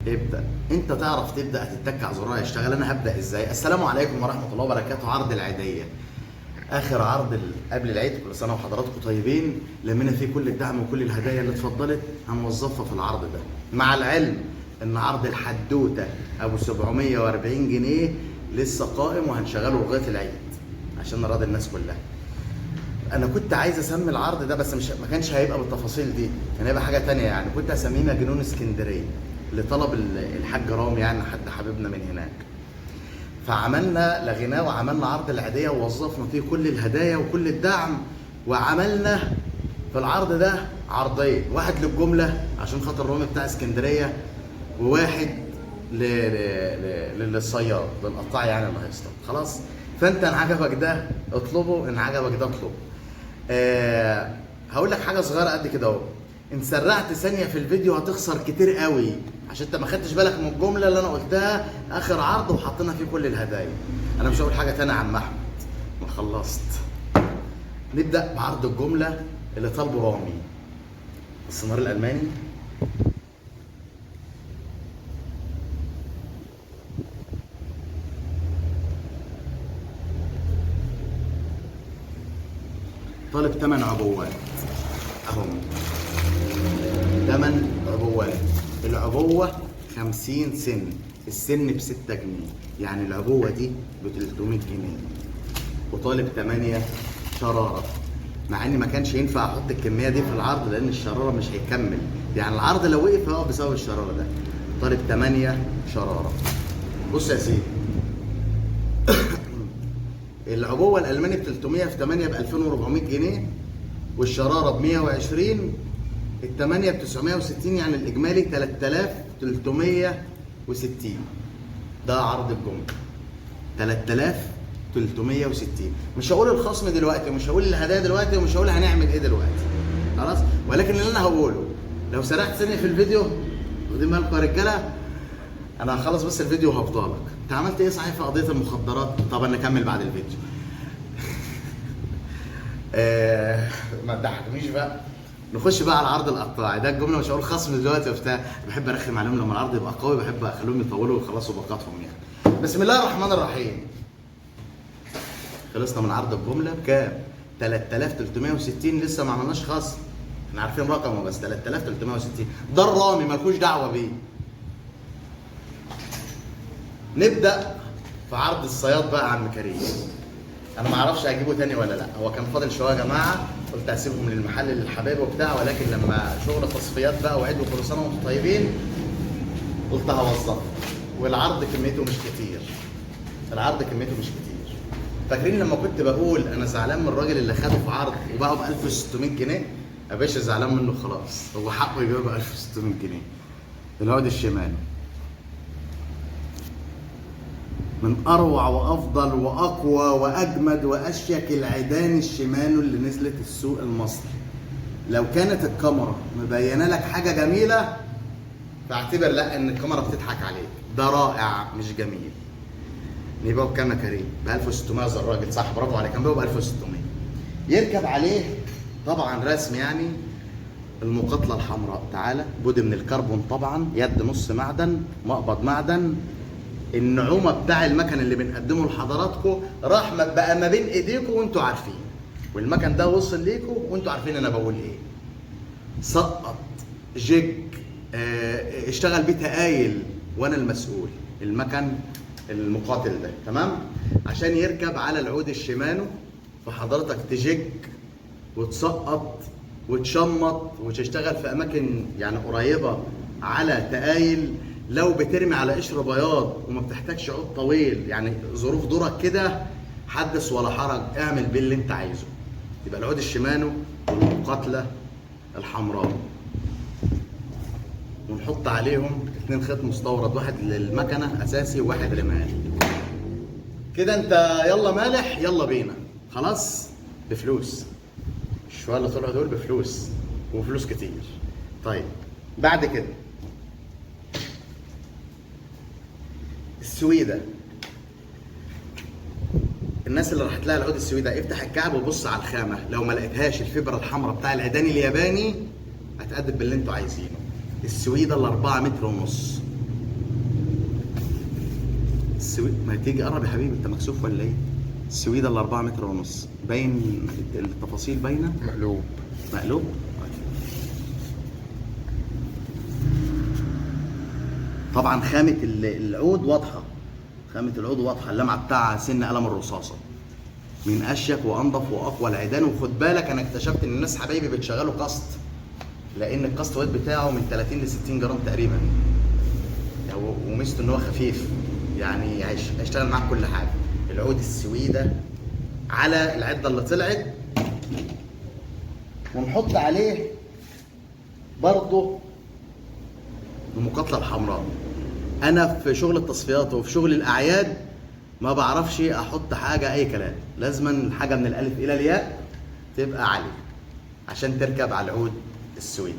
ابدأ. انت تعرف تبدأ تتك على زرار يشتغل. انا هبدأ ازاي؟ السلام عليكم ورحمة الله وبركاته. عرض العيدية، اخر عرض قبل العيد. كل سنة وحضراتكم طيبين. لمينا فيه كل الدعم وكل الهدايا اللي اتفضلت هنوظفها في العرض ده، مع العلم ان عرض الحدوتة ابو 740 جنيه لسه قائم وهنشغله لغاية العيد عشان نراضي الناس كلها. انا كنت عايز اسمي العرض ده بس ما كانش هيبقى بالتفاصيل دي، كان هيبقى حاجه تانية. يعني كنت هسميه مجنون اسكندريه لطلب الحاج رامي، يعني حد حبيبنا من هناك. فعملنا لغيناه وعملنا عرض العيديه ووظفنا فيه كل الهدايا وكل الدعم، وعملنا في العرض ده عرضين، واحد للجمله عشان خاطر رامي بتاع اسكندريه، وواحد للصياد للقطاع يعني اللي هيصطاد. خلاص، فانت ان عجبك ده اطلبه، ان عجبك ده اطلبه. هقول لك حاجه صغيره قد كده اهو. ان سرعت ثانيه في الفيديو هتخسر كتير قوي، عشان انت ما خدتش بالك من الجمله اللي انا قلتها اخر عرض وحطينا فيه كل الهدايا. انا مش هقول حاجه تانية يا عم احمد، ما خلصت. نبدا بعرض الجمله اللي طالبه رامي، السنار الالماني. طالب 8 عبوات اهم، 8 عبوات. العبوه 50 سن، السن ب 6 جنيه، يعني العبوه دي ب 300 جنيه. وطالب 8 شراره، مع ان ما كانش ينفع احط الكميه دي في العرض لان الشراره مش هيكمل، يعني العرض لو وقف هيقف بسبب الشراره ده. طالب 8 شراره. بص يا سيدي، العبوه الالماني ب 300 في 8 ب 2400 جنيه، والشراره ب 120، الثمانيه ب 960، يعني الاجمالي 3360. ده عرض الجمله 3360. مش هقول الخصم دلوقتي ومش هقول الهدايا دلوقتي ومش هقول هنعمل ايه دلوقتي، خلاص. ولكن اللي انا هقوله، لو سرحت ثانيه في الفيديو، واخدين بالكم يا رجاله، انا هخلص بس الفيديو وهفضلك. انت عملت ايه صحيح في قضيه المخدرات؟ طبعا نكمل بعد الفيديو. ما تضحكنيش بقى. نخش بقى على عرض القطاعي. ده الجمله مش هقول خصم دلوقتي وبتاع، بحب ارخم عليهم لما العرض يبقى قوي، بحب اخليهم يطولوا ويخلصوا باقاتهم يعني. بسم الله الرحمن الرحيم. خلصنا من عرض الجمله بكام؟ 3360. لسه ما عملناش خصم، احنا عارفين رقمه بس 3360. ده الرامي مالكوش دعوه بيه. نبدا في عرض الصياد بقى يا عم كريم. انا ما اعرفش اجيبه تاني ولا لا، هو كان فاضل شويه يا جماعه، قلت هسيبهم للمحل للحبايب وبتاع، ولكن لما شغل تصفيات بقى وعيد وكل سنه وانتم طيبين قلت هوظفه. والعرض كميته مش كتير، العرض كميته مش كتير. فاكرين لما كنت بقول انا زعلان من الراجل اللي خده في عرض وباعه ب 1600 جنيه؟ يا باشا زعلان منه خلاص، هو حقه يبيعه ب 1600 جنيه. العود الشمالي من اروع وافضل واقوى واجمد واشيك العيدان الشيمانو اللي نزلت السوق المصري. لو كانت الكاميرا مبينه لك حاجه جميله فاعتبر لا ان الكاميرا بتضحك عليك، ده رائع مش جميل. نبيعه بكام يا كريم؟ ب 1600 زي الراجل، صح، برافو عليك، هنبيعه ب 1600. يركب عليه طبعا رسم يعني المقاطله الحمراء، تعالى، بودي من الكربون طبعا، يد نص معدن، مقبض معدن. النعومه بتاع المكن اللي بنقدمه لحضراتكم راح بقى ما بين ايديكم وانتوا عارفين، والمكن ده وصل ليكم وانتوا عارفين انا بقول ايه. سقط، جيج، اشتغل بيه تقايل، وانا المسؤول. المكن المقاتل ده تمام عشان يركب على العود الشيمانو، فحضرتك تجيج وتسقط وتشمط وتشتغل في اماكن يعني قريبه على تقايل. لو بترمي على قشر بياض وما بتحتاجش عود طويل، يعني ظروف دورك كده، حدث ولا حرج، اعمل بيه اللي انت عايزه. يبقى العود الشيمانو والمقاتله الحمراء، ونحط عليهم 2 خيط مستورد، واحد للمكنه اساسي وواحد رمال. كده انت يلا مالح، يلا بينا. خلاص، بفلوس. الشويه اللي طلعوا دول بفلوس، وفلوس كتير. طيب بعد كده السويده. الناس اللي راحت لها العود السويده افتح الكعب وبص على الخامه، لو ما لقيتهاش الفبره الحمراء بتاع العيدان الياباني هتقدم باللي انتوا عايزينه. السويده ال 4 متر ونص، ما تيجي قرب يا حبيبي، انت مكسوف ولا ايه؟ السويدة ال 4 متر ونص باين، التفاصيل باينة. مقلوب. طبعا خامة العود واضحة، خامة العود واضحة، اللمعة بتاعها سن قلم الرصاصة، من اشيك وانضف واقوى العيدان. وخد بالك انا اكتشفت ان الناس حبايبي بتشغلوا كاست، لان الكاست ويت بتاعه من 30 ل 60 جرام تقريبا، وميزته ان هو خفيف، يعني هيشتغل معاك كل حاجه. العود السويده على العده اللي طلعت، ونحط عليه برضه المقاطله الحمراء. انا في شغل التصفيات وفي شغل الاعياد ما بعرفش احط حاجه اي كلام، لازما حاجه من الالف الى الياء تبقى عاليه عشان تركب على العود السويدي.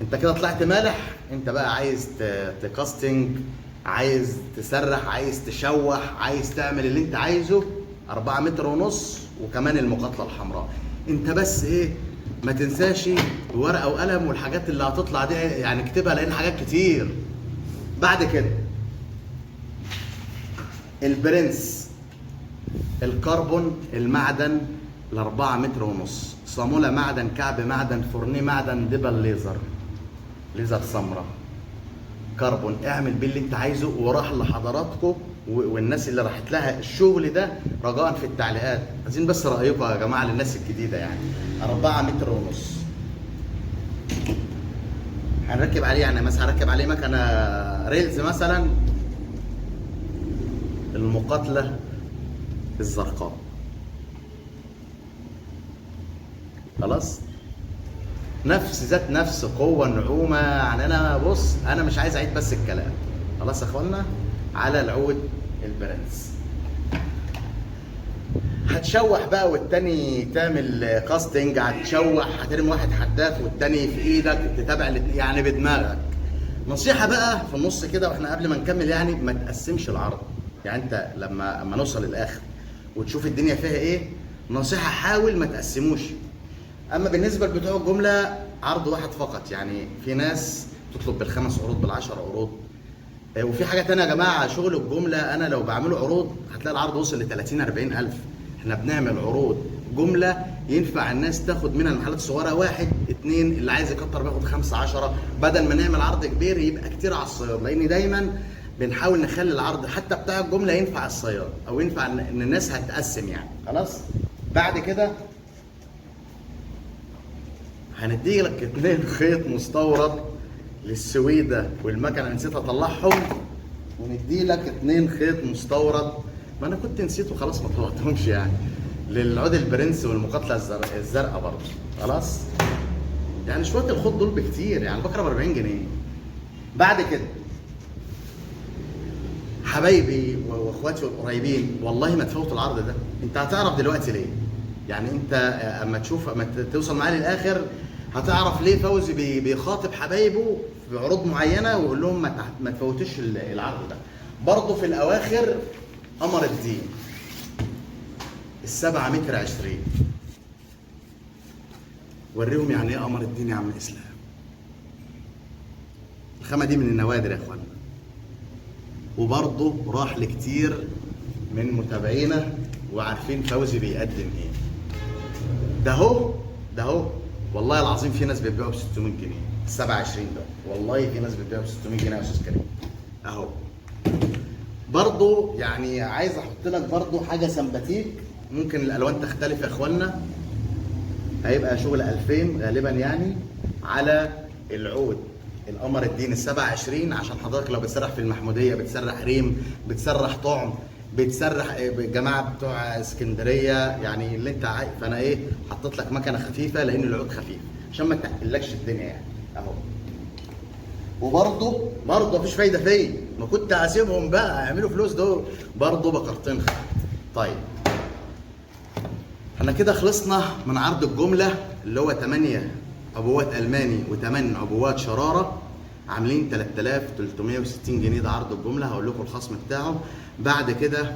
انت كده طلعت مالح، انت بقى عايز تكاستنج، عايز تسرح، عايز تشوح، عايز تعمل اللي انت عايزه. 4 متر ونص وكمان المقاطله الحمراء. انت بس ايه، ما تنساش ورقه وقلم والحاجات اللي هتطلع دي يعني اكتبها، لان حاجات كتير. بعد كده البرنس الكربون المعدن ال 4 متر ونص، صامولة معدن، كعب معدن، فرنيه معدن، دبل ليزر سمراء، كربون. اعمل بيه اللي انت عايزه. وراح لحضراتكم والناس اللي راحت لها الشغل ده رجاء في التعليقات، عايزين بس رايكم يا جماعه للناس الجديده. يعني 4 متر ونص هنركب عليه، يعني مثلا هركب عليه مكنه ريلز مثلا، المقاتله الزرقاء. خلاص، نفس ذات نفس قوه نعومه. يعني انا بص، انا مش عايز اعيد بس الكلام. خلاص يا اخوانا، على العود البرنس هتشوح بقى، والتاني تعمل كاستنج، هتشوح، هترمي واحد حداف والتاني في ايدك، تتابع يعني بدماغك. نصيحه بقى في النص كده واحنا قبل ما نكمل، يعني ما تقسمش العرض. يعني انت لما نوصل للاخر وتشوف الدنيا فيها ايه، نصيحه حاول ما تقسموش. اما بالنسبه لبتوع الجمله، عرض واحد فقط. يعني في ناس تطلب بال5 عروض، بال10 عروض. وفي حاجه تانية يا جماعه، شغل الجمله انا لو بعمله عروض هتلاقي العرض وصل ل 30 40 الف. احنا بنعمل عروض جمله ينفع الناس تاخد منها المحلات الصغيره 1 2، اللي عايز يكتر بياخد 5 10، بدل ما نعمل عرض كبير يبقى كتير على الصياد. لان دايما بنحاول نخلي العرض حتى بتاع الجمله ينفع الصياد، او ينفع ان الناس هتقسم يعني. خلاص، بعد كده هندي لك 2 خيط مستورد للسويده والمكنه نسيت اطلعهم، وندي لك 2 خيط مستورد، ما انا كنت نسيته خلاص ما طلعتهمش يعني، للعود البرنس والمقاتله الزرقاء برضه. خلاص، يعني شويه الخيط دول بكتير، يعني بكره ب 40 جنيه. بعد كده حبايبي واخواتي القريبين، والله ما تفوتوا العرض ده. انت هتعرف دلوقتي ليه. يعني انت اما تشوف، اما توصل معايا للاخر هتعرف ليه فوزي بيخاطب حبايبه في عروض معينه ويقول لهم ما تفوتوش العرض ده. برضه في الاواخر قمر الدين ال7 متر 20، وريهم يعني ايه قمر الدين يا عم الاسلام. الخامه دي من النوادر يا اخوانا، وبرضه راح لكتير من متابعينا وعارفين فوزي بيقدم ايه. ده هو والله العظيم في ناس بتبيعه ب 600 جنيه ال 27 ده، والله في ناس بتبيعه ب 600 جنيه يا استاذ كريم. اهو برضه يعني عايز احط لك برضه حاجه سمباتيك، ممكن الالوان تختلف يا اخوانا، هيبقى شغل 2000 غالبا يعني، على العود القمر الدين ال27. عشان حضرتك لو بتسرح في المحموديه، بتسرح ريم، بتسرح طعم، بتسرح الجماعه بتوع اسكندريه، يعني اللي انت عايز. فانا ايه، حطيت لك مكنه خفيفه لان العود خفيف عشان ما تقلكش الدنيا يعني. اهو، وبرضه مفيش فايده فيا، ما كنت هسيبهم بقى يعملوا فلوس دول، برضه بكرتين خط. طيب احنا كده خلصنا من عرض الجمله اللي هو 8 عبوات الماني و8 عبوات شراره، عاملين 3360 جنيه. ده عرض الجمله، هقول لكم الخصم بتاعه. بعد كده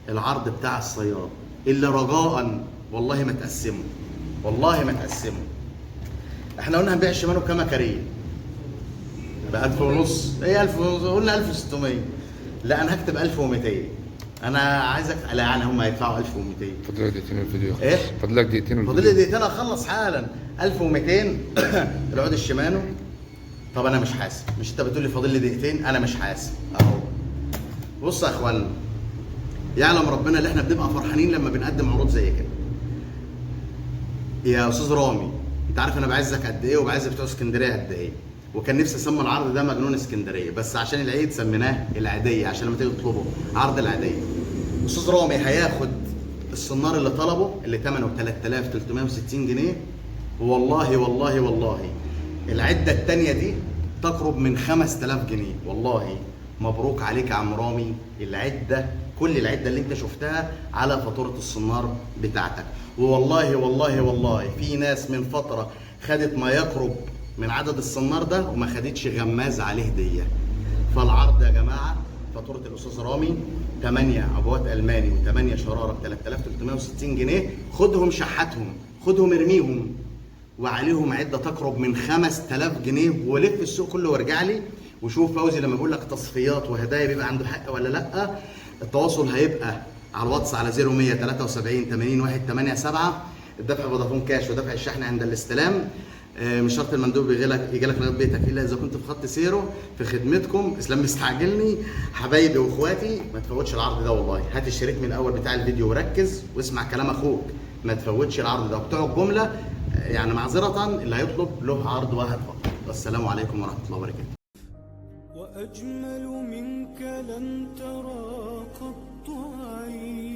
العرض بتاع الصياد اللي رجاء والله ما تقسموا، والله ما تقسموا. احنا قلنا هنبيع الشمال بكام كاريه؟ ب 1000 ونص. ايه 1000 ونص؟ قلنا 1600. لا انا هكتب 1200. انا عايزك، لا يعني هم هيدفعوا 1200. فاضل لك دقيقتين الفيديو يخلص. ايه؟ فاضل لك دقيقتين فاضل الفيديو. لي دقيقتين اخلص حالا. 1200 العود الشيمانو. طب انا مش حاسب، مش انت بتقول لي فاضل لي دقيقتين؟ انا مش حاسب اهو. بص يا اخوانا، يعلم ربنا اللي احنا بنبقى فرحانين لما بنقدم عروض زي كده. يا استاذ رامي، انت عارف انا بعزك قد ايه وبعز بتوع اسكندريه قد ايه، وكان نفسي اسمي العرض ده مجنون اسكندريه، بس عشان العيد سميناه العيديه عشان لما تيجي تطلبه عرض العيديه. استاذ رامي هياخد الصنار اللي طلبه اللي ثمنه 3360 جنيه، والله والله والله العده الثانيه دي تقرب من 5000 جنيه. والله مبروك عليك يا عم رامي، العده كل العده اللي انت شفتها على فاتوره الصنار بتاعتك. والله والله والله في ناس من فتره خدت ما يقرب من عدد الصنار ده وما خدتش غماز عليه هديه. فالعرض يا جماعه فاتوره الاستاذ رامي 8 عبوات الماني و8 شراره ب 3360 جنيه، خدهم شحتهم، خدهم ارميهم، وعليهم عده تقرب من 5000 جنيه. ولف السوق كله وارجع لي وشوف فوزي لما بيقول لك تصفيات وهدايا بيبقى عنده حق ولا لا. التواصل هيبقى على الواتس على 0173 80 187. الدفع فودافون كاش ودفع الشحن عند الاستلام. مش شرط المندوب يجي لك لغايه بيتك الا اذا كنت في خط سيره. في خدمتكم اسلام مستعجلني. حبايبي واخواتي ما تفوتش العرض ده والله. هات الشريط من الاول بتاع الفيديو وركز واسمع كلام اخوك، ما تفوتش العرض ده. وبتوع الجمله يعني معذره اللي هيطلب له عرض واحد فقط. والسلام عليكم ورحمه الله وبركاته. وأجمل منك لن ترى قط عين.